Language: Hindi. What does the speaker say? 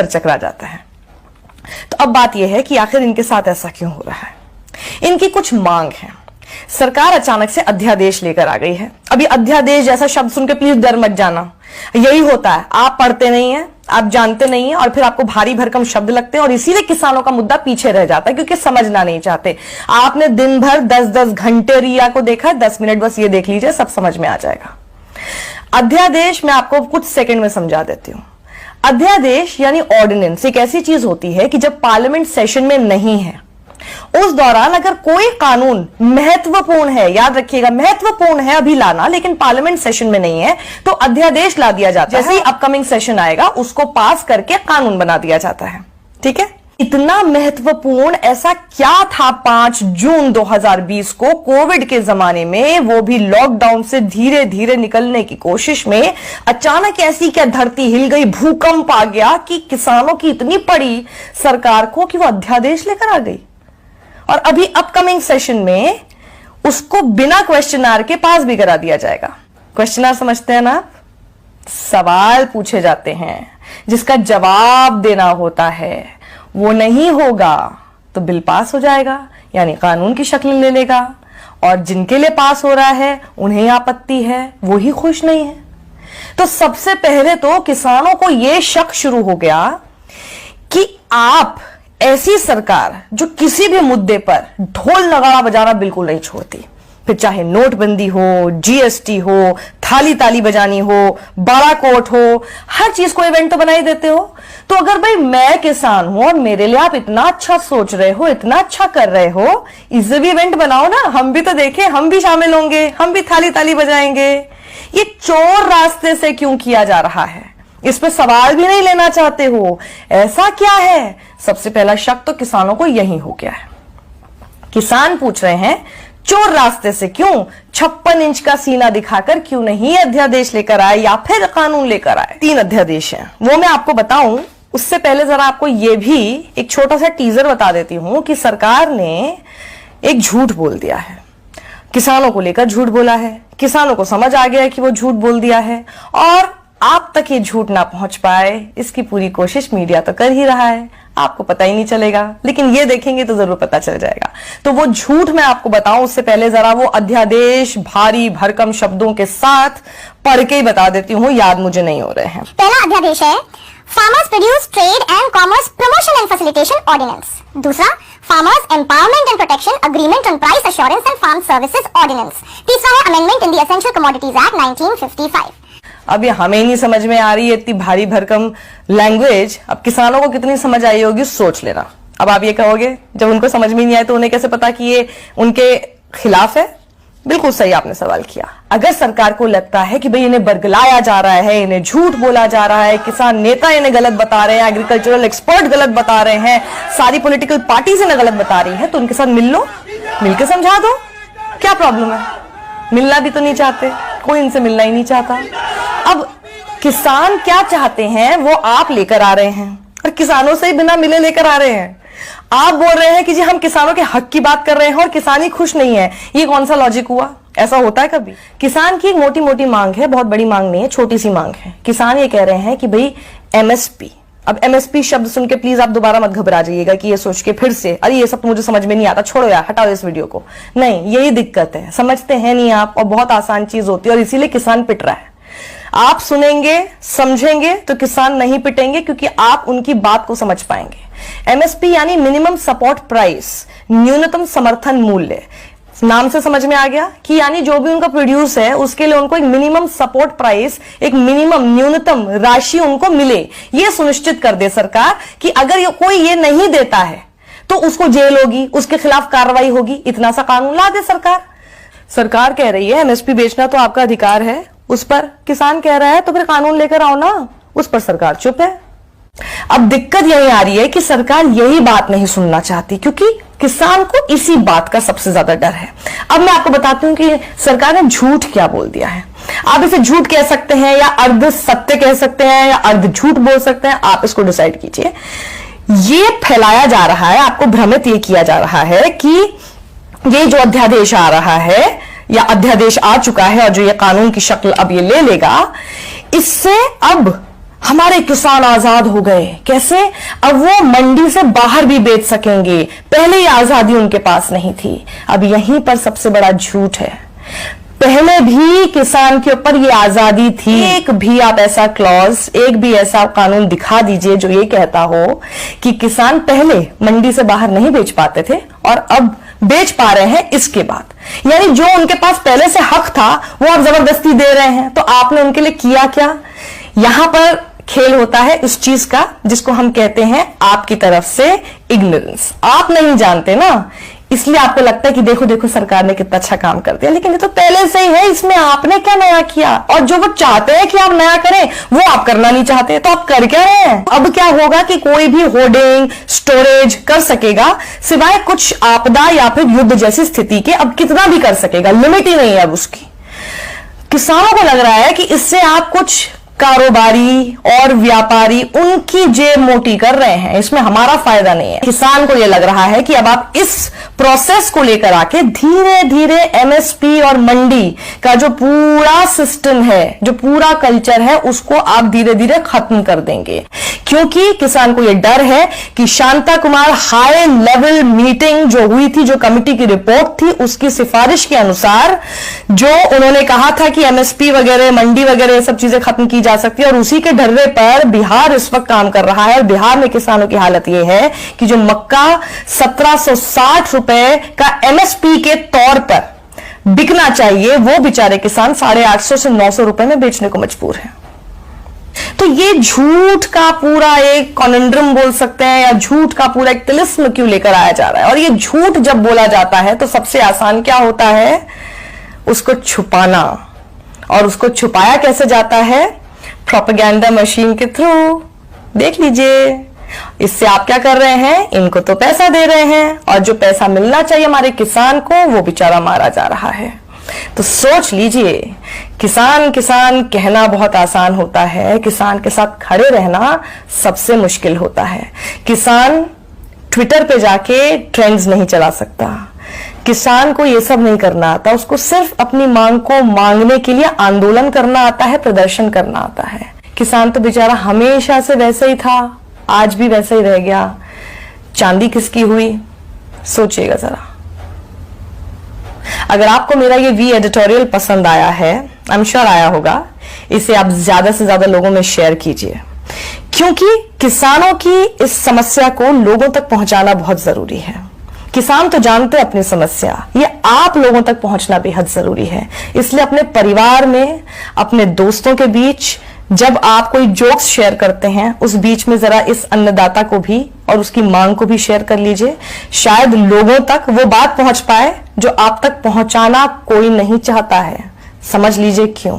चकरा जाता है। तो अब बात यह है कि आखिर इनके साथ ऐसा क्यों हो रहा है। इनकी कुछ मांग है। सरकार अचानक से अध्यादेश लेकर आ गई है। अभी अध्यादेश जैसा शब्द सुन के प्लीज डर मत जाना, यही होता है, आप पढ़ते नहीं हैं, आप जानते नहीं हैं और फिर आपको भारी भरकम शब्द लगते हैं और इसीलिए किसानों का मुद्दा पीछे रह जाता है क्योंकि समझना नहीं चाहते। आपने दिन भर 10-10 घंटे रिया को देखा, 10 मिनट बस ये देख लीजिए, सब समझ में आ जाएगा। अध्यादेश मैं आपको कुछ सेकंड में समझा देती हूं। अध्यादेश यानी ऑर्डिनेंस एक ऐसी चीज होती है कि जब पार्लियामेंट सेशन में नहीं है उस दौरान अगर कोई कानून महत्वपूर्ण है, याद रखिएगा महत्वपूर्ण है अभी लाना, लेकिन पार्लियामेंट सेशन में नहीं है तो अध्यादेश ला दिया जाता है। जैसे ही अपकमिंग सेशन आएगा उसको पास करके कानून बना दिया जाता है। ठीक है, इतना महत्वपूर्ण ऐसा क्या था 5 जून 2020 को कोविड के जमाने में, वो भी लॉकडाउन से धीरे धीरे निकलने की कोशिश में अचानक ऐसी क्या धरती हिल गई, भूकंप आ गया कि किसानों की इतनी पड़ी सरकार को कि वो अध्यादेश लेकर आ गई और अभी अपकमिंग सेशन में उसको बिना क्वेश्चनर के पास भी करा दिया जाएगा। क्वेश्चनर समझते हैं ना, सवाल पूछे जाते हैं जिसका जवाब देना होता है, वो नहीं होगा तो बिल पास हो जाएगा यानी कानून की शक्ल ले लेगा और जिनके लिए पास हो रहा है उन्हें आपत्ति है, वो ही खुश नहीं है। तो सबसे पहले तो किसानों को यह शक शुरू हो गया कि आप ऐसी सरकार जो किसी भी मुद्दे पर ढोल नगाड़ा बजाना बिल्कुल नहीं छोड़ती, फिर चाहे नोटबंदी हो, जीएसटी हो, थाली ताली बजानी हो, बड़ा कोर्ट हो, हर चीज को इवेंट तो बना ही देते हो। तो अगर भाई मैं किसान हूं और मेरे लिए आप इतना अच्छा सोच रहे हो, इतना अच्छा कर रहे हो, इसे भी इवेंट बनाओ ना, हम भी तो देखें, हम भी शामिल होंगे, हम भी थाली ताली बजाएंगे। ये चोर रास्ते से क्यों किया जा रहा है, इस पे सवाल भी नहीं लेना चाहते हो, ऐसा क्या है? सबसे पहला शक तो किसानों को यही हो गया है। किसान पूछ रहे हैं चोर रास्ते से क्यों, 56 इंच का सीना दिखाकर क्यों नहीं अध्यादेश लेकर आए या फिर कानून लेकर आए। 3 अध्यादेश हैं, वो मैं आपको बताऊं उससे पहले जरा आपको ये भी एक छोटा सा टीजर बता देती हूं कि सरकार ने एक झूठ बोल दिया है, किसानों को लेकर झूठ बोला है, किसानों को समझ आ गया है कि वो झूठ बोल दिया है और आप तक ये झूठ ना पहुंच पाए इसकी पूरी कोशिश मीडिया तो कर ही रहा है, आपको पता ही नहीं चलेगा, लेकिन ये देखेंगे तो जरूर पता चल जाएगा। तो वो झूठ मैं आपको बताऊं उससे पहले जरा वो अध्यादेश भारी भरकम शब्दों के साथ पढ़ के ही बता देती हूँ, याद मुझे नहीं हो रहे हैं। पहला अध्यादेश है farmers produce trade and commerce promotion and facilitation ordinance. दूसरा farmers empowerment and protection agreement on price assurance and farm services ordinance. तीसरा है amendment in the essential commodities act 1955। अब ये हमें नहीं समझ में आ रही है इतनी भारी भरकम लैंग्वेज, अब किसानों को कितनी समझ आई होगी सोच लेना। अब आप ये कहोगे जब उनको समझ में नहीं आए तो उन्हें कैसे पता कि ये उनके खिलाफ है? बिल्कुल सही आपने सवाल किया। अगर सरकार को लगता है कि भाई इन्हें बरगलाया जा रहा है, इन्हें झूठ बोला जा रहा है, किसान नेता इन्हें गलत बता रहे हैं, एग्रीकल्चरल एक्सपर्ट गलत बता रहे हैं, सारी पॉलिटिकल पार्टीज इन्हें गलत बता रही है, तो उनके साथ मिल लो, मिलकर समझा दो, क्या प्रॉब्लम है? मिलना भी तो नहीं चाहते, कोई इनसे मिलना ही नहीं चाहता। अब किसान क्या चाहते हैं वो आप लेकर आ रहे हैं और किसानों से ही बिना मिले लेकर आ रहे हैं। आप बोल रहे हैं कि जी हम किसानों के हक की बात कर रहे हैं और किसान ही खुश नहीं है, ये कौन सा लॉजिक हुआ? ऐसा होता है कभी? किसान की एक मोटी मोटी मांग है, बहुत बड़ी मांग नहीं है, छोटी सी मांग है। किसान ये कह रहे हैं कि भाई एमएसपी, अब एमएसपी शब्द सुन के प्लीज आप दोबारा मत घबरा जाइएगा कि ये सोच के फिर से अरे ये सब तो मुझे समझ में नहीं आता, छोड़ो यार, हटाओ इस वीडियो को। नहीं, यही दिक्कत है, समझते हैं नहीं आप और बहुत आसान चीज होती है और इसीलिए किसान पिट रहा है। आप सुनेंगे समझेंगे तो किसान नहीं पिटेंगे क्योंकि आप उनकी बात को समझ पाएंगे। एमएसपी यानी मिनिमम सपोर्ट प्राइस, न्यूनतम समर्थन मूल्य, नाम से समझ में आ गया कि यानी जो भी उनका प्रोड्यूस है उसके लिए उनको एक मिनिमम सपोर्ट प्राइस, एक मिनिमम न्यूनतम राशि उनको मिले, ये सुनिश्चित कर दे सरकार कि अगर कोई ये नहीं देता है तो उसको जेल होगी, उसके खिलाफ कार्रवाई होगी, इतना सा कानून ला दे सरकार। सरकार कह रही है एमएसपी बेचना तो आपका अधिकार है, उस पर किसान कह रहा है तो फिर कानून लेकर आओ ना, उस पर सरकार चुप है। अब दिक्कत यही आ रही है कि सरकार यही बात नहीं सुनना चाहती क्योंकि किसान को इसी बात का सबसे ज्यादा डर है। अब मैं आपको बताती हूं कि सरकार ने झूठ क्या बोल दिया है। आप इसे झूठ कह सकते हैं या अर्ध सत्य कह सकते हैं या अर्ध झूठ बोल सकते हैं, आप इसको डिसाइड कीजिए। ये फैलाया जा रहा है, आपको भ्रमित ये किया जा रहा है कि ये जो अध्यादेश आ रहा है या अध्यादेश आ चुका है और जो ये कानून की शक्ल अब ये ले लेगा, इससे अब हमारे किसान आजाद हो गए। कैसे? अब वो मंडी से बाहर भी बेच सकेंगे। पहले ही आजादी उनके पास नहीं थी। अब यहीं पर सबसे बड़ा झूठ है। पहले भी किसान के ऊपर ये आजादी थी। एक भी आप ऐसा क्लॉज, एक भी ऐसा कानून दिखा दीजिए जो ये कहता हो कि किसान पहले मंडी से बाहर नहीं बेच पाते थे और अब बेच पा रहे हैं इसके बाद। यानी जो उनके पास पहले से हक था वो आप जबरदस्ती दे रहे हैं। तो आपने उनके लिए किया क्या? यहां पर खेल होता है इस चीज का जिसको हम कहते हैं आपकी तरफ से इग्नोरेंस। आप नहीं जानते ना, इसलिए आपको लगता है कि देखो देखो सरकार ने कितना अच्छा काम कर दिया, लेकिन ये तो पहले से ही है। इसमें आपने क्या नया किया? और जो वो चाहते हैं कि आप नया करें वो आप करना नहीं चाहते, तो आप कर क्या रहे हैं? अब क्या होगा कि कोई भी होर्डिंग स्टोरेज कर सकेगा सिवाय कुछ आपदा या फिर युद्ध जैसी स्थिति के। अब कितना भी कर सकेगा, लिमिट ही नहीं है अब उसकी। किसानों को लग रहा है कि इससे आप कुछ कारोबारी और व्यापारी उनकी जेब मोटी कर रहे हैं, इसमें हमारा फायदा नहीं है। किसान को यह लग रहा है कि अब आप इस प्रोसेस को लेकर आके धीरे धीरे एमएसपी और मंडी का जो पूरा सिस्टम है, जो पूरा कल्चर है, उसको आप धीरे धीरे खत्म कर देंगे। क्योंकि किसान को यह डर है कि Shanta Kumar high level meeting जो हुई थी, जो कमिटी की रिपोर्ट थी, उसकी सिफारिश के अनुसार जो उन्होंने कहा था कि एमएसपी वगैरह, मंडी वगैरह ये सब चीजें खत्म की जा सकती है, और उसी के ढर्रे पर बिहार इस वक्त काम कर रहा है। और बिहार में किसानों की हालत यह है कि जो मक्का 1760 रुपए का एमएसपी के तौर पर बिकना चाहिए, वो बेचारे किसान 850 से 900 रुपए में बेचने को मजबूर है। तो ये झूठ का पूरा एक कॉन्ड्रम बोल सकते हैं, या झूठ का पूरा एक तिलिस्म क्यों लेकर आया जा रहा है? और ये झूठ जब बोला जाता है तो सबसे आसान क्या होता है? उसको छुपाना। और उसको छुपाया कैसे जाता है? प्रोपेगेंडा मशीन के थ्रू। देख लीजिए, इससे आप क्या कर रहे हैं? इनको तो पैसा दे रहे हैं, और जो पैसा मिलना चाहिए हमारे किसान को वो बेचारा मारा जा रहा है। तो सोच लीजिए, किसान किसान कहना बहुत आसान होता है, किसान के साथ खड़े रहना सबसे मुश्किल होता है। किसान ट्विटर पे जाके ट्रेंड्स नहीं चला सकता, किसान को ये सब नहीं करना आता। उसको सिर्फ अपनी मांग को मांगने के लिए आंदोलन करना आता है, प्रदर्शन करना आता है। किसान तो बेचारा हमेशा से वैसे ही था, आज भी वैसे ही रह गया। चांदी किसकी हुई? सोचिएगा जरा। अगर आपको मेरा ये वी एडिटोरियल पसंद आया है, आई एम श्योर आया होगा, इसे आप ज्यादा से ज्यादा लोगों में शेयर कीजिए, क्योंकि किसानों की इस समस्या को लोगों तक पहुंचाना बहुत जरूरी है। किसान तो जानते हैं अपनी समस्या, ये आप लोगों तक पहुंचना बेहद जरूरी है। इसलिए अपने परिवार में, अपने दोस्तों के बीच जब आप कोई जोक्स शेयर करते हैं, उस बीच में जरा इस अन्नदाता को भी और उसकी मांग को भी शेयर कर लीजिए। शायद लोगों तक वो बात पहुंच पाए जो आप तक पहुंचाना कोई नहीं चाहता है। समझ लीजिए क्यों।